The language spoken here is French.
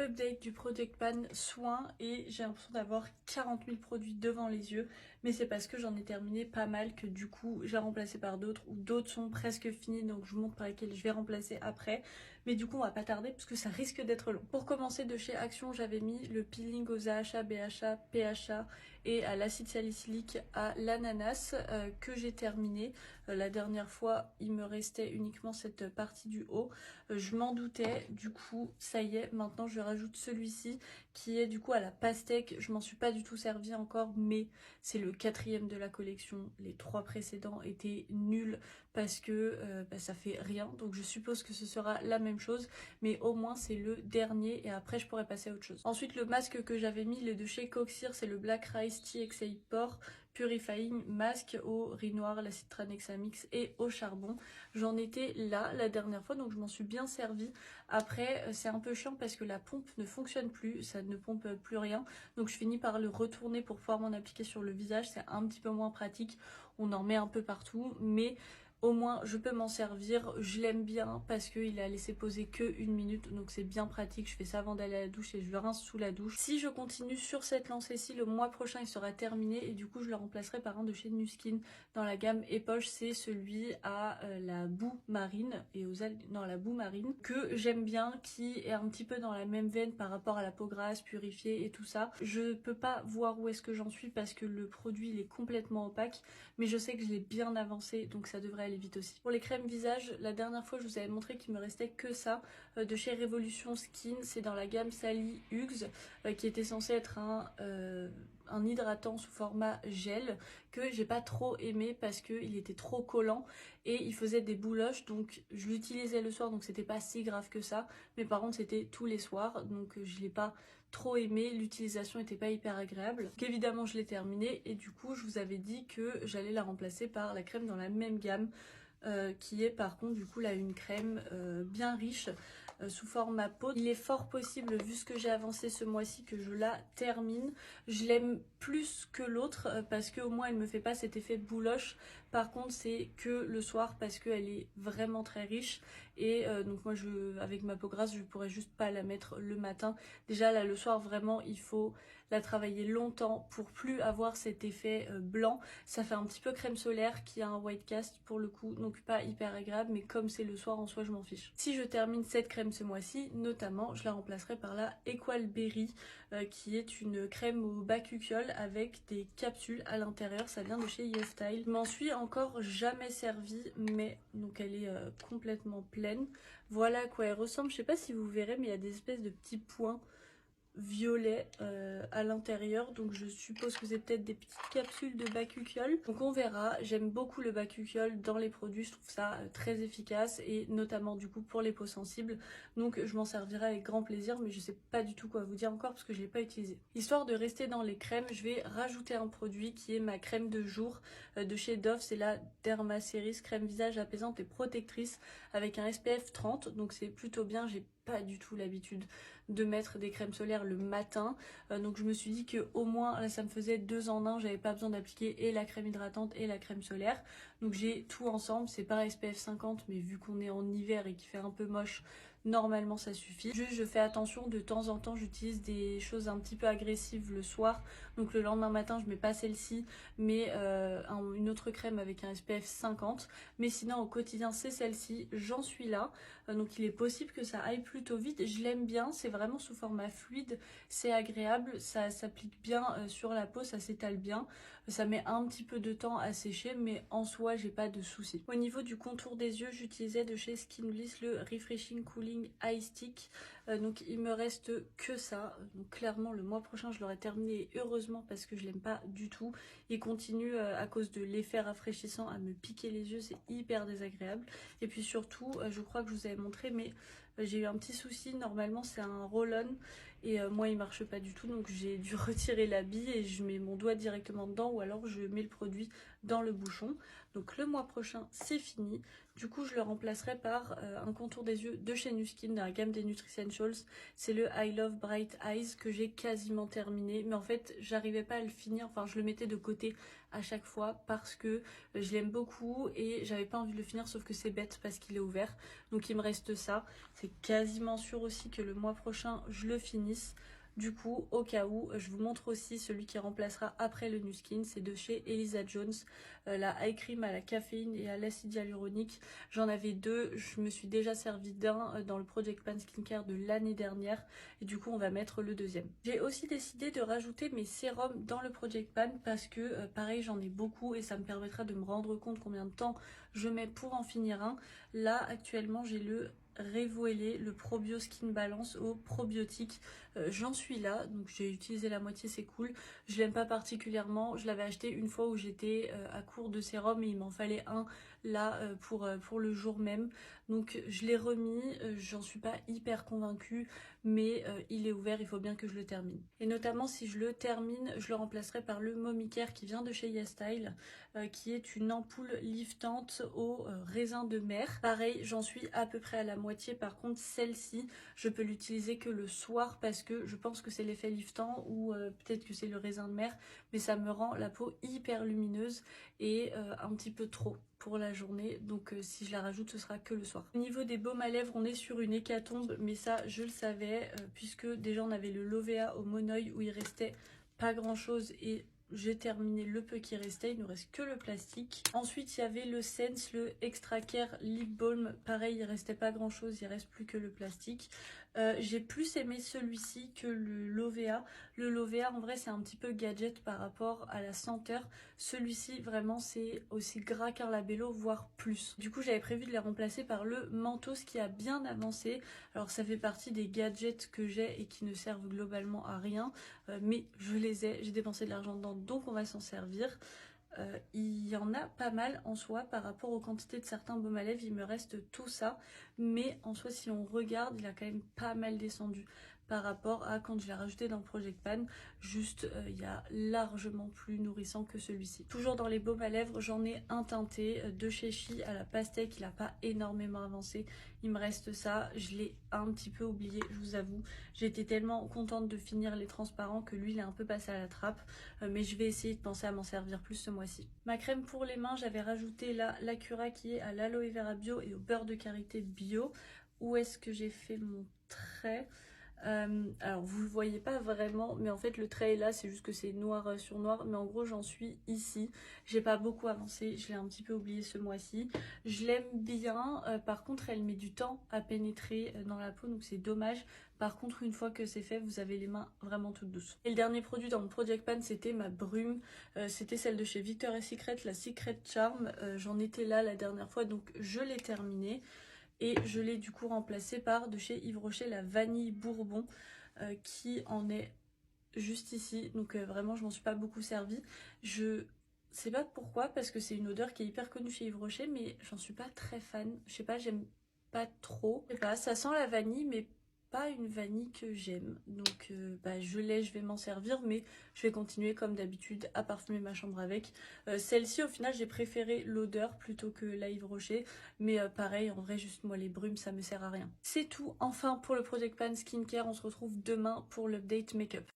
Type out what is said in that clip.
update du Project Pan soin et j'ai l'impression d'avoir 40 000 produits devant les yeux, mais c'est parce que j'en ai terminé pas mal que du coup j'ai remplacé par d'autres ou d'autres sont presque finis, donc je vous montre par lesquels je vais remplacer après. Mais du coup on va pas tarder parce que ça risque d'être long. Pour commencer, de chez Action, j'avais mis le peeling aux AHA, BHA, PHA et à l'acide salicylique à l'ananas que j'ai terminé. La dernière fois il me restait uniquement cette partie du haut. Je m'en doutais, du coup ça y est, maintenant je rajoute celui-ci qui est du coup à la pastèque. Je m'en suis pas du tout servi encore, mais c'est le 4e de la collection. Les 3 précédents étaient nuls parce que ça fait rien, donc je suppose que ce sera la même chose, mais au moins c'est le dernier et après je pourrais passer à autre chose. Ensuite, le masque que j'avais mis, il est de chez Coxir, c'est le Black Rice TXA Pore Purifying Mask au riz noir, l'acide tranexamix et au charbon. J'en étais là la dernière fois, donc je m'en suis bien servi. Après, c'est un peu chiant parce que la pompe ne fonctionne plus, ça ne pompe plus rien, donc je finis par le retourner pour pouvoir m'en appliquer sur le visage. C'est un petit peu moins pratique, on en met un peu partout, mais au moins je peux m'en servir. Je l'aime bien parce qu'il a laissé poser que 1 minute, donc c'est bien pratique. Je fais ça avant d'aller à la douche et je le rince sous la douche. Si je continue sur cette lancée-ci, le mois prochain il sera terminé et du coup je le remplacerai par un de chez Nuskin dans la gamme époche. C'est celui à la boue marine et aux algues, non, la boue marine, que j'aime bien, qui est un petit peu dans la même veine par rapport à la peau grasse, purifiée et tout ça. Je peux pas voir où est-ce que j'en suis parce que le produit il est complètement opaque, mais je sais que je l'ai bien avancé, donc ça devrait aller vite aussi. Pour les crèmes visage, la dernière fois je vous avais montré qu'il me restait que ça de chez Revolution Skin. C'est dans la gamme Sally Hugs qui était censé être un hydratant sous format gel que j'ai pas trop aimé parce qu'il était trop collant et il faisait des bouloches, donc je l'utilisais le soir, donc c'était pas si grave que ça, mais par contre c'était tous les soirs, donc je l'ai pas trop aimé, l'utilisation était pas hyper agréable. Donc évidemment je l'ai terminé et du coup je vous avais dit que j'allais la remplacer par la crème dans la même gamme qui est par contre du coup là une crème bien riche sous format peau. Il est fort possible, vu ce que j'ai avancé ce mois-ci, que je la termine. Je l'aime plus que l'autre parce qu'au moins elle me fait pas cet effet bouloche. Par contre c'est que le soir parce qu'elle est vraiment très riche et donc moi avec ma peau grasse je pourrais juste pas la mettre le matin. Déjà là le soir vraiment il faut la travailler longtemps pour plus avoir cet effet blanc. Ça fait un petit peu crème solaire qui a un white cast pour le coup, donc pas hyper agréable, mais comme c'est le soir en soi je m'en fiche. Si je termine cette crème ce mois-ci, notamment je la remplacerai par la Equal Berry qui est une crème au bakuchiol avec des capsules à l'intérieur. Ça vient de chez YesStyle. Je m'en suis encore jamais servi, mais donc elle est complètement pleine. Voilà à quoi elle ressemble. Je sais pas si vous verrez, mais il y a des espèces de petits points violet à l'intérieur, donc je suppose que c'est peut-être des petites capsules de bakuchiol, donc on verra. J'aime beaucoup le bakuchiol dans les produits, je trouve ça très efficace et notamment du coup pour les peaux sensibles, donc je m'en servirai avec grand plaisir, mais je sais pas du tout quoi vous dire encore parce que je l'ai pas utilisé. Histoire de rester dans les crèmes, je vais rajouter un produit qui est ma crème de jour de chez Dove, c'est la Derma Series crème visage apaisante et protectrice avec un SPF 30, donc c'est plutôt bien. J'ai pas du tout l'habitude de mettre des crèmes solaires le matin, donc je me suis dit que au moins là ça me faisait 2 en 1, j'avais pas besoin d'appliquer et la crème hydratante et la crème solaire, donc j'ai tout ensemble. C'est pas SPF 50, mais vu qu'on est en hiver et qu'il fait un peu moche, normalement ça suffit. Juste je fais attention, de temps en temps j'utilise des choses un petit peu agressives le soir, donc le lendemain matin je mets pas celle-ci mais une autre crème avec un SPF 50, mais sinon au quotidien c'est celle-ci. J'en suis là, donc il est possible que ça aille plutôt vite. Je l'aime bien, c'est vraiment sous format fluide, c'est agréable, ça s'applique bien sur la peau, ça s'étale bien, ça met un petit peu de temps à sécher, mais en soi j'ai pas de soucis. Au niveau du contour des yeux, j'utilisais de chez Skin Bliss le Refreshing Cooling Eye Stick, donc il me reste que ça, donc clairement le mois prochain je l'aurai terminé, et heureusement parce que je l'aime pas du tout. Il continue à cause de l'effet rafraîchissant à me piquer les yeux, c'est hyper désagréable. Et puis surtout, je crois que je vous avais montré, mais j'ai eu un petit souci. Normalement c'est un roll-on et moi il marche pas du tout, donc j'ai dû retirer la bille et je mets mon doigt directement dedans, ou alors je mets le produit dans le bouchon. Donc le mois prochain c'est fini. Du coup je le remplacerai par un contour des yeux de chez Nuskin dans la gamme des Nutrition Essentials. C'est le I Love Bright Eyes que j'ai quasiment terminé. Mais en fait, j'arrivais pas à le finir. Enfin, je le mettais de côté à chaque fois parce que je l'aime beaucoup et j'avais pas envie de le finir, sauf que c'est bête parce qu'il est ouvert. Donc il me reste ça. C'est quasiment sûr aussi que le mois prochain, je le finisse. Du coup, au cas où, je vous montre aussi celui qui remplacera après le Nu Skin. C'est de chez Elisa Jones, la eye cream à la caféine et à l'acide hyaluronique. J'en avais deux, je me suis déjà servi d'un dans le Project Pan Skincare de l'année dernière. Et du coup, on va mettre le deuxième. J'ai aussi décidé de rajouter mes sérums dans le Project Pan parce que, pareil, j'en ai beaucoup et ça me permettra de me rendre compte combien de temps je mets pour en finir un. Là, actuellement, j'ai le Revuelé, le Probio Skin Balance au probiotique. J'en suis là, donc j'ai utilisé la moitié, c'est cool. Je l'aime pas particulièrement, je l'avais acheté une fois où j'étais à court de sérum et il m'en fallait un là pour le jour même. Donc je l'ai remis, j'en suis pas hyper convaincue, mais il est ouvert, il faut bien que je le termine. Et notamment si je le termine, je le remplacerai par le Momicare qui vient de chez YesStyle, qui est une ampoule liftante au raisin de mer. Pareil, j'en suis à peu près à la moitié. Par contre, celle-ci, je peux l'utiliser que le soir parce que je pense que c'est l'effet liftant ou peut-être que c'est le raisin de mer, mais ça me rend la peau hyper lumineuse et un petit peu trop pour la journée, donc si je la rajoute ce sera que le soir. Au niveau des baumes à lèvres, on est sur une hécatombe, mais ça je le savais puisque déjà on avait le Lovea au Monoi où il restait pas grand chose et j'ai terminé le peu qui restait, il ne reste que le plastique. Ensuite il y avait le Sense, le Extra Care Lip Balm, pareil il restait pas grand chose, il reste plus que le plastique. J'ai plus aimé celui-ci que le Lovea. Le Lovea en vrai c'est un petit peu gadget par rapport à la senteur. Celui-ci vraiment c'est aussi gras qu'un Labello voire plus. Du coup j'avais prévu de les remplacer par le Mentos qui a bien avancé. Alors ça fait partie des gadgets que j'ai et qui ne servent globalement à rien. Mais je les ai, j'ai dépensé de l'argent dedans donc on va s'en servir. Il y en a pas mal en soi par rapport aux quantités de certains baumes à lèvres, il me reste tout ça, mais en soi si on regarde il a quand même pas mal descendu par rapport à quand je l'ai rajouté dans le Project Pan, juste il y a largement plus nourrissant que celui-ci. Toujours dans les baumes à lèvres, j'en ai un teinté de chez Chi à la pastèque, il n'a pas énormément avancé, il me reste ça, je l'ai un petit peu oublié, je vous avoue. J'étais tellement contente de finir les transparents que lui il est un peu passé à la trappe, mais je vais essayer de penser à m'en servir plus ce mois-ci. Ma crème pour les mains, j'avais rajouté là l'Acura qui est à l'aloe vera bio et au beurre de karité bio. Où est-ce que j'ai fait mon trait? Alors vous le voyez pas vraiment, mais en fait le trait est là, c'est juste que c'est noir sur noir, mais en gros j'en suis ici. J'ai pas beaucoup avancé, je l'ai un petit peu oublié ce mois-ci. Je l'aime bien, par contre elle met du temps à pénétrer dans la peau, donc c'est dommage. Par contre une fois que c'est fait, vous avez les mains vraiment toutes douces. Et le dernier produit dans mon Project Pan, c'était ma brume, c'était celle de chez Victoria's Secret, la Secret Charm. J'en étais là la dernière fois, donc je l'ai terminée. Et je l'ai du coup remplacée par de chez Yves Rocher la vanille bourbon qui en est juste ici. Donc vraiment je m'en suis pas beaucoup servie. Je sais pas pourquoi parce que c'est une odeur qui est hyper connue chez Yves Rocher mais j'en suis pas très fan. Je sais pas, j'aime pas trop. Je sais pas, ça sent la vanille mais pas une vanille que j'aime. Donc je l'ai, je vais m'en servir mais je vais continuer comme d'habitude à parfumer ma chambre avec. Celle-ci au final j'ai préféré l'odeur plutôt que la Yves Rocher. Mais pareil, en vrai, juste moi les brumes, ça me sert à rien. C'est tout, enfin, pour le Project Pan Skincare. On se retrouve demain pour l'update make-up.